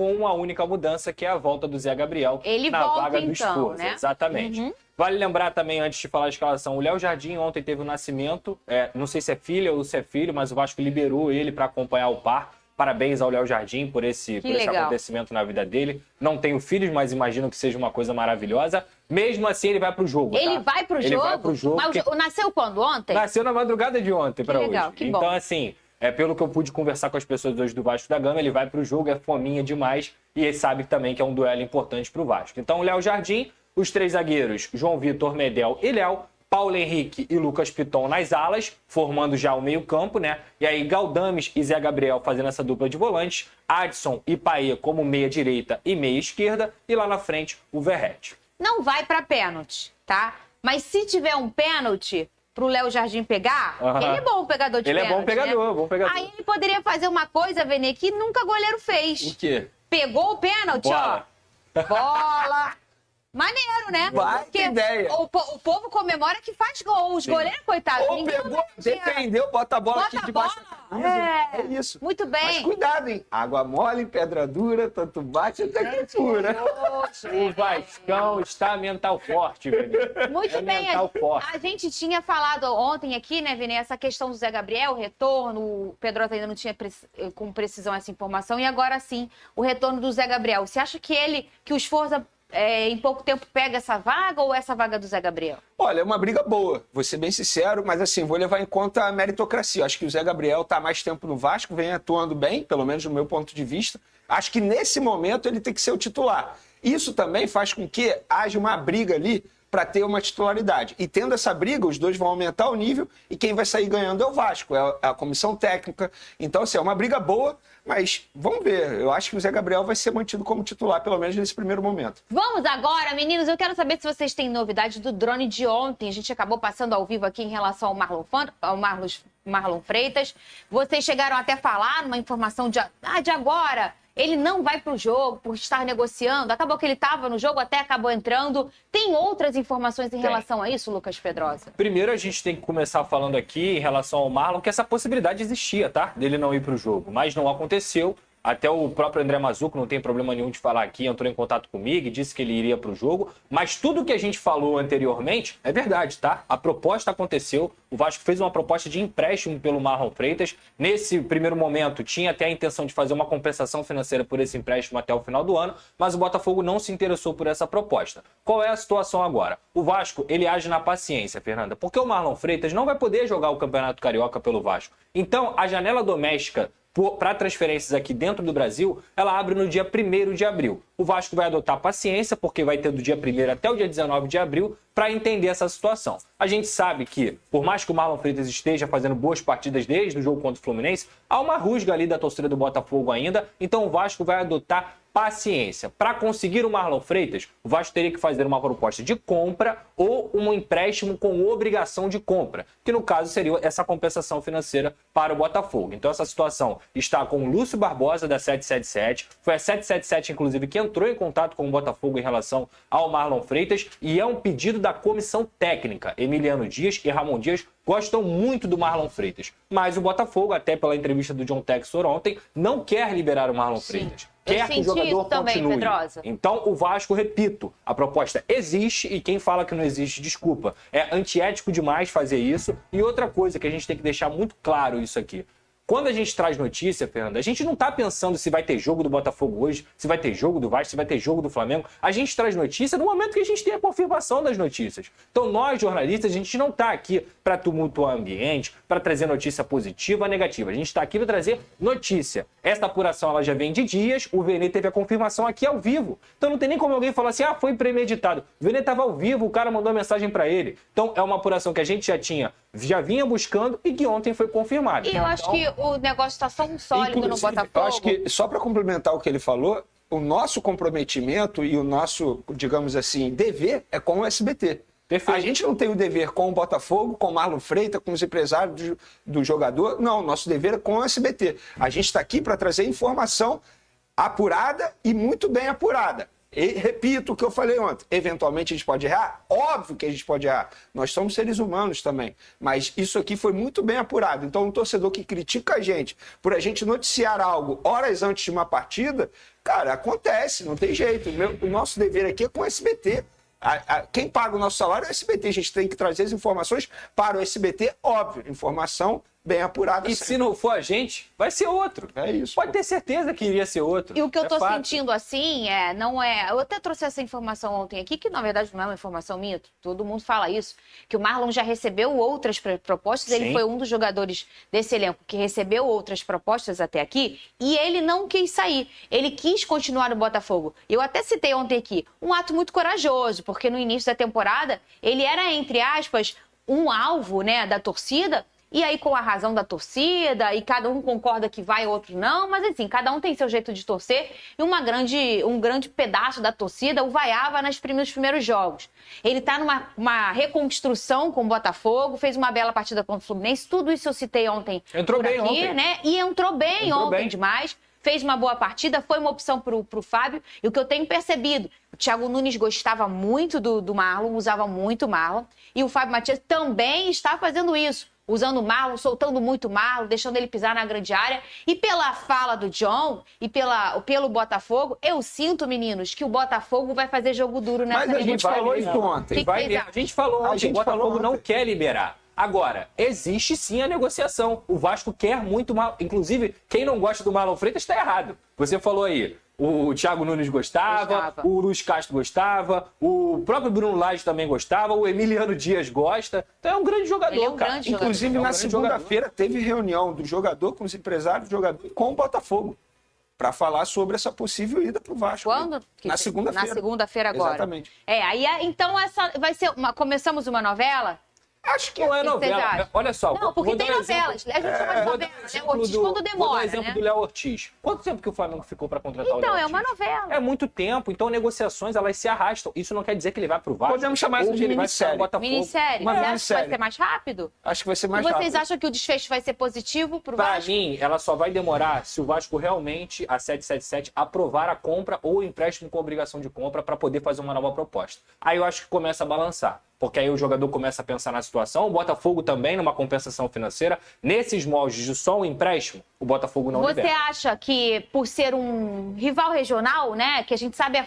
com uma única mudança, que é a volta do Zé Gabriel na vaga do Esforza. Né? Exatamente. Vale lembrar também, antes de falar da escalação, o Léo Jardim ontem teve o nascimento, não sei se é filha ou se é filho, mas o Vasco liberou ele para acompanhar o par. Parabéns ao Léo Jardim por esse acontecimento na vida dele. Não tenho filhos, mas imagino que seja uma coisa maravilhosa. Mesmo assim, ele vai pro jogo. Ele vai pro jogo? Ele vai pro jogo. Mas nasceu quando? Ontem? Nasceu na madrugada de ontem para hoje. Legal, que bom. Então, assim, pelo que eu pude conversar com as pessoas hoje do Vasco da Gama, ele vai pro jogo, é fominha demais. E ele sabe também que é um duelo importante pro Vasco. Então, o Léo Jardim, os três zagueiros, João Vitor, Medel e Léo. Paulo Henrique e Lucas Piton nas alas, formando já o meio-campo, né? E aí, Galdames e Zé Gabriel fazendo essa dupla de volantes, Adson e Paê como meia-direita e meia-esquerda, e lá na frente, o Verratti. Não vai para pênalti, tá? Mas se tiver um pênalti pro Léo Jardim pegar, ele é bom pegador de pênalti, Ele é bom pegador, né? Bom pegador. Aí ele poderia fazer uma coisa, Vene, que nunca goleiro fez. O quê? Pegou o pênalti, Bola. ó. Bola. Maneiro, né? Vai, que ideia. O povo comemora que faz gol. Os goleiros, coitados. Ou pegou, defendeu, bota a bola aqui debaixo da camisa. É isso. Muito bem. Mas cuidado, hein? Água mole, pedra dura, tanto bate até que fura. O Vascão está mental forte, Vene. Muito bem. A gente tinha falado ontem aqui, né, Vene, essa questão do Zé Gabriel, o retorno. O Pedrosa ainda não tinha com precisão essa informação. E agora sim, o retorno do Zé Gabriel. Você acha que o Esforza em pouco tempo pega essa vaga ou essa vaga do Zé Gabriel? Olha, é uma briga boa, vou ser bem sincero, mas assim, vou levar em conta a meritocracia. Acho que o Zé Gabriel está há mais tempo no Vasco, vem atuando bem, pelo menos do meu ponto de vista. Acho que nesse momento ele tem que ser o titular. Isso também faz com que haja uma briga ali para ter uma titularidade. E tendo essa briga, os dois vão aumentar o nível e quem vai sair ganhando é o Vasco, é a comissão técnica. Então, assim, é uma briga boa, mas vamos ver. Eu acho que o Zé Gabriel vai ser mantido como titular, pelo menos nesse primeiro momento. Vamos agora, meninos. Eu quero saber se vocês têm novidade do drone de ontem. A gente acabou passando ao vivo aqui em relação ao Marlon Freitas. Vocês chegaram até a falar numa informação de agora. Ele não vai para o jogo por estar negociando. Acabou que ele estava no jogo, até acabou entrando. Tem outras informações em relação a isso, Lucas Pedrosa? Primeiro, a gente tem que começar falando aqui em relação ao Marlon, que essa possibilidade existia, tá? Dele não ir para o jogo, mas não aconteceu. Até o próprio André Mazzucco, não tem problema nenhum de falar aqui, entrou em contato comigo e disse que ele iria para o jogo. Mas tudo que a gente falou anteriormente é verdade, tá? A proposta aconteceu, o Vasco fez uma proposta de empréstimo pelo Marlon Freitas. Nesse primeiro momento, tinha até a intenção de fazer uma compensação financeira por esse empréstimo até o final do ano, mas o Botafogo não se interessou por essa proposta. Qual é a situação agora? O Vasco, ele age na paciência, Fernanda, porque o Marlon Freitas não vai poder jogar o Campeonato Carioca pelo Vasco. Então, a janela doméstica para transferências aqui dentro do Brasil, ela abre no dia 1º de abril. O Vasco vai adotar paciência, porque vai ter do dia 1º até o dia 19 de abril para entender essa situação. A gente sabe que, por mais que o Marlon Freitas esteja fazendo boas partidas desde o jogo contra o Fluminense, há uma rusga ali da torcida do Botafogo ainda, então o Vasco vai adotar paciência. Para conseguir o Marlon Freitas, o Vasco teria que fazer uma proposta de compra ou um empréstimo com obrigação de compra, que no caso seria essa compensação financeira para o Botafogo. Então essa situação está com o Lúcio Barbosa da 777, foi a 777 inclusive que entrou em contato com o Botafogo em relação ao Marlon Freitas e é um pedido da comissão técnica. Emiliano Dias e Ramon Dias gostam muito do Marlon Freitas, mas o Botafogo, até pela entrevista do John Textor ontem, não quer liberar o Marlon Freitas. Quer que o jogador continue. Pedrosa. Então, o Vasco, repito, a proposta existe e quem fala que não existe, desculpa. É antiético demais fazer isso. E outra coisa que a gente tem que deixar muito claro isso aqui. Quando a gente traz notícia, Fernanda, a gente não está pensando se vai ter jogo do Botafogo hoje, se vai ter jogo do Vasco, se vai ter jogo do Flamengo. A gente traz notícia no momento que a gente tem a confirmação das notícias. Então, nós, jornalistas, a gente não está aqui para tumultuar o ambiente, para trazer notícia positiva ou negativa. A gente está aqui para trazer notícia. Essa apuração ela já vem de dias, o Vene teve a confirmação aqui ao vivo. Então, não tem nem como alguém falar assim, foi premeditado. O Vene estava ao vivo, o cara mandou a mensagem para ele. Então, é uma apuração que a gente já vinha buscando e que ontem foi confirmada. E eu acho que o negócio está tão sólido no Botafogo. Eu acho que, só para complementar o que ele falou, o nosso comprometimento e o nosso, digamos assim, dever é com o SBT. Perfeito. A gente não tem o dever com o Botafogo, com o Marlon Freitas, com os empresários do jogador. Não, nosso dever é com o SBT. A gente está aqui para trazer informação apurada e muito bem apurada. E, repito o que eu falei ontem, eventualmente a gente pode errar? Óbvio que a gente pode errar. Nós somos seres humanos também. Mas isso aqui foi muito bem apurado. Então, um torcedor que critica a gente por a gente noticiar algo horas antes de uma partida, Cara, acontece, não tem jeito. O nosso dever aqui é com o SBT. Quem paga o nosso salário é o SBT. A gente tem que trazer as informações para o SBT, óbvio. Informação bem apurada. E se não for a gente, vai ser outro. É isso. Pode ter certeza que iria ser outro. E o que eu tô fato. sentindo assim não é. Eu até trouxe essa informação ontem aqui, que na verdade não é uma informação minha, todo mundo fala isso, que o Marlon já recebeu outras propostas, Sim. ele foi um dos jogadores desse elenco que recebeu outras propostas até aqui, e ele não quis sair. Ele quis continuar no Botafogo. Eu até citei ontem aqui, um ato muito corajoso, porque no início da temporada ele era, entre aspas, um alvo, né, da torcida. E aí, com a razão da torcida, e cada um concorda que vai, outro não, mas assim, cada um tem seu jeito de torcer, e um grande pedaço da torcida o vaiava nos primeiros jogos. Ele tá numa reconstrução com o Botafogo, fez uma bela partida contra o Fluminense, tudo isso eu citei ontem. Entrou bem aqui, ontem. né? E entrou bem ontem demais. Fez uma boa partida, foi uma opção pro Fábio. E o que eu tenho percebido, o Thiago Nunes gostava muito do Marlon, usava muito o Marlon. E o Fábio Matias também está fazendo isso. Usando o Marlon, soltando muito o Marlon, deixando ele pisar na grande área. E pela fala do John e pelo Botafogo, eu sinto, meninos, que o Botafogo vai fazer jogo duro nessa Mas a gente falou isso ontem. A gente falou ontem, o Botafogo não quer liberar. Agora, existe sim a negociação. O Vasco quer muito Marlon. Inclusive, quem não gosta do Marlon Freitas está errado. Você falou aí, o Thiago Nunes gostava, o Luiz Castro gostava, o próprio Bruno Lage também gostava, o Emiliano Dias gosta. Então é um grande jogador, Ele é um cara. grande Inclusive, na segunda-feira, teve reunião do jogador com os empresários do jogador com o Botafogo para falar sobre essa possível ida para o Vasco. Quando? Na segunda-feira. Na segunda-feira agora. Exatamente. Então essa vai ser começamos uma novela? Acho que Não é novela. Olha só. Não, porque vou dar tem um novelas. A gente chama de novela, né? Ortiz vou quando dar demora, um exemplo né? do Léo Ortiz. Quanto tempo que o Flamengo ficou para contratar o Léo Então, Ortiz? é uma novela. É muito tempo. Então, negociações, elas se arrastam. Isso não quer dizer que ele vai pro Vasco. Podemos chamar isso ou de que ele vai ficar no minissérie. Botafogo. Minissérie. Uma Você acha que minissérie. vai ser mais rápido? Acho que vai ser mais E vocês rápido. acham que o desfecho vai ser positivo pro Pra Vasco? mim, ela só vai demorar se o Vasco realmente, a 777, aprovar a compra ou o empréstimo com obrigação de compra para poder fazer uma nova proposta. Aí eu acho que começa a balançar. Porque aí o jogador começa a pensar na situação. O Botafogo também, numa compensação financeira. Nesses moldes de só um empréstimo, o Botafogo não Você libera. acha que, por ser um rival regional, né? Que a gente sabe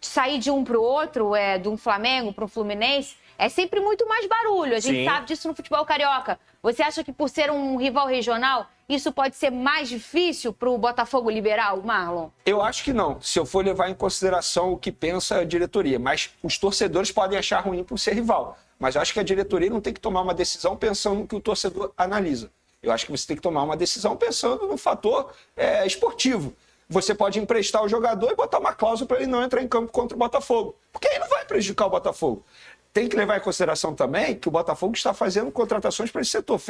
sair de um pro outro, de um Flamengo pro Fluminense, é sempre muito mais barulho. A gente Sim. sabe disso no futebol carioca. Você acha que, por ser um rival regional, isso pode ser mais difícil pro Botafogo liberar o Marlon? Eu acho que não, se eu for levar em consideração o que pensa a diretoria. Mas os torcedores podem achar ruim por ser rival. Mas eu acho que a diretoria não tem que tomar uma decisão pensando no que o torcedor analisa. Eu acho que você tem que tomar uma decisão pensando no fator esportivo. Você pode emprestar o jogador e botar uma cláusula para ele não entrar em campo contra o Botafogo. Porque aí não vai prejudicar o Botafogo. Tem que levar em consideração também que o Botafogo está fazendo contratações para esse setor.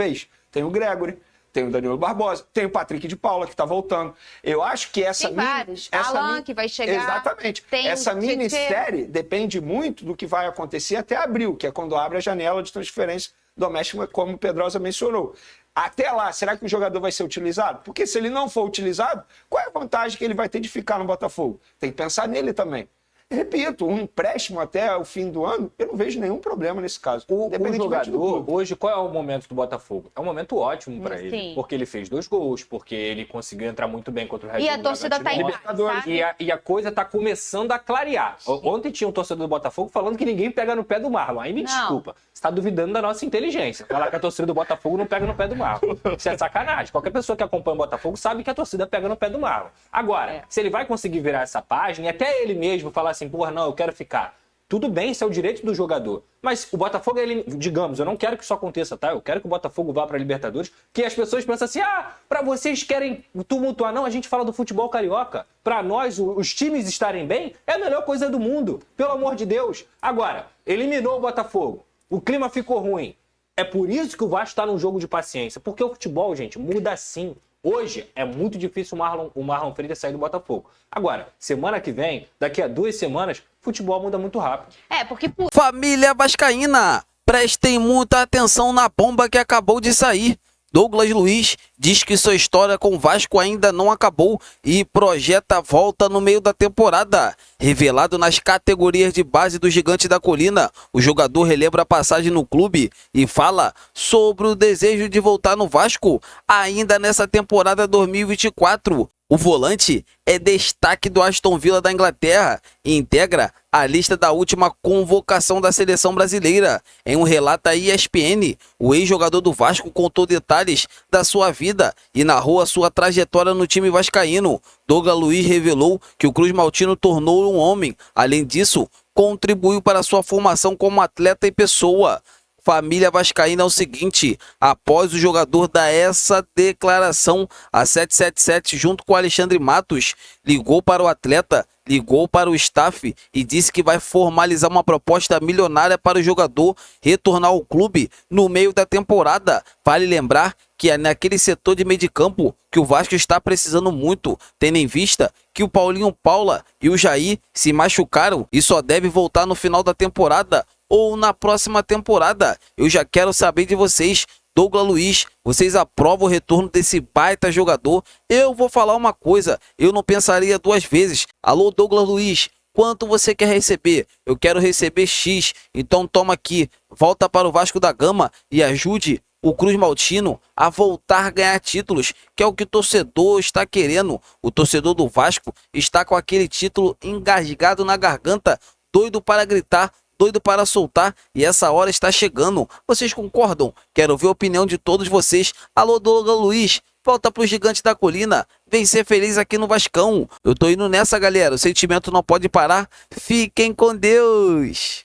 Tem o Gregory, tem o Danilo Barbosa, tem o Patrick de Paula, que está voltando. Eu acho que essa... Tem vários. Alan, que vai chegar. Exatamente. Tem Essa o Tietê. minissérie depende muito do que vai acontecer até abril, que é quando abre a janela de transferência doméstica, como o Pedrosa mencionou. Até lá, será que o jogador vai ser utilizado? Porque se ele não for utilizado, qual é a vantagem que ele vai ter de ficar no Botafogo? Tem que pensar nele também. Repito, um empréstimo até o fim do ano, eu não vejo nenhum problema nesse caso. O Independentemente do jogador, clube. hoje, qual é o momento do Botafogo? É um momento ótimo para Sim. ele. Porque ele fez 2 gols, porque ele conseguiu entrar muito bem contra o Red Bull. E a torcida tá Bragantino. embaixo, sabe? E a coisa tá começando a clarear. Ontem tinha um torcedor do Botafogo falando que ninguém pega no pé do Marlon. Aí me Não. desculpa, você tá duvidando da nossa inteligência. Falar que a torcida do Botafogo não pega no pé do Marlon. Isso é sacanagem. Qualquer pessoa que acompanha o Botafogo sabe que a torcida pega no pé do Marlon. Agora, se ele vai conseguir virar essa página e até ele mesmo falar assim, porra, não, eu quero ficar. Tudo bem, isso é o direito do jogador. Mas o Botafogo, digamos, eu não quero que isso aconteça, tá? Eu quero que o Botafogo vá para a Libertadores, que as pessoas pensam assim, para vocês querem tumultuar. Não, a gente fala do futebol carioca. Para nós, os times estarem bem, é a melhor coisa do mundo. Pelo amor de Deus. Agora, eliminou o Botafogo. O clima ficou ruim. É por isso que o Vasco está num jogo de paciência. Porque o futebol, gente, muda assim. Hoje é muito difícil o Marlon Freitas sair do Botafogo. Agora, semana que vem, daqui a 2 semanas, futebol muda muito rápido. Porque Família vascaína, prestem muita atenção na bomba que acabou de sair. Douglas Luiz diz que sua história com o Vasco ainda não acabou e projeta a volta no meio da temporada. Revelado nas categorias de base do Gigante da Colina, o jogador relembra a passagem no clube e fala sobre o desejo de voltar no Vasco ainda nessa temporada 2024. O volante é destaque do Aston Villa da Inglaterra e integra a lista da última convocação da seleção brasileira. Em um relato da ESPN, o ex-jogador do Vasco contou detalhes da sua vida e narrou a sua trajetória no time vascaíno. Douglas Luiz revelou que o Cruz Maltino tornou um homem. Além disso, contribuiu para sua formação como atleta e pessoa. Família vascaína é o seguinte: após o jogador dar essa declaração, a 777, junto com Alexandre Matos, ligou para o atleta, ligou para o staff e disse que vai formalizar uma proposta milionária para o jogador retornar ao clube no meio da temporada. Vale lembrar que é naquele setor de meio de campo que o Vasco está precisando muito, tendo em vista que o Paulinho Paula e o Jair se machucaram e só deve voltar no final da temporada ou na próxima temporada. Eu já quero saber de vocês, Douglas Luiz, vocês aprovam o retorno desse baita jogador? Eu vou falar uma coisa, eu não pensaria duas vezes. Alô, Douglas Luiz, quanto você quer receber? Eu quero receber X, então toma aqui, volta para o Vasco da Gama e ajude o Cruz Maltino a voltar a ganhar títulos, que é o que o torcedor está querendo. O torcedor do Vasco está com aquele título engasgado na garganta, doido para gritar, doido para soltar, e essa hora está chegando. Vocês concordam? Quero ver a opinião de todos vocês. Alô, Douglas Luiz, volta pro Gigante da Colina, vem ser feliz aqui no Vascão. Eu tô indo nessa, galera, o sentimento não pode parar. Fiquem com Deus.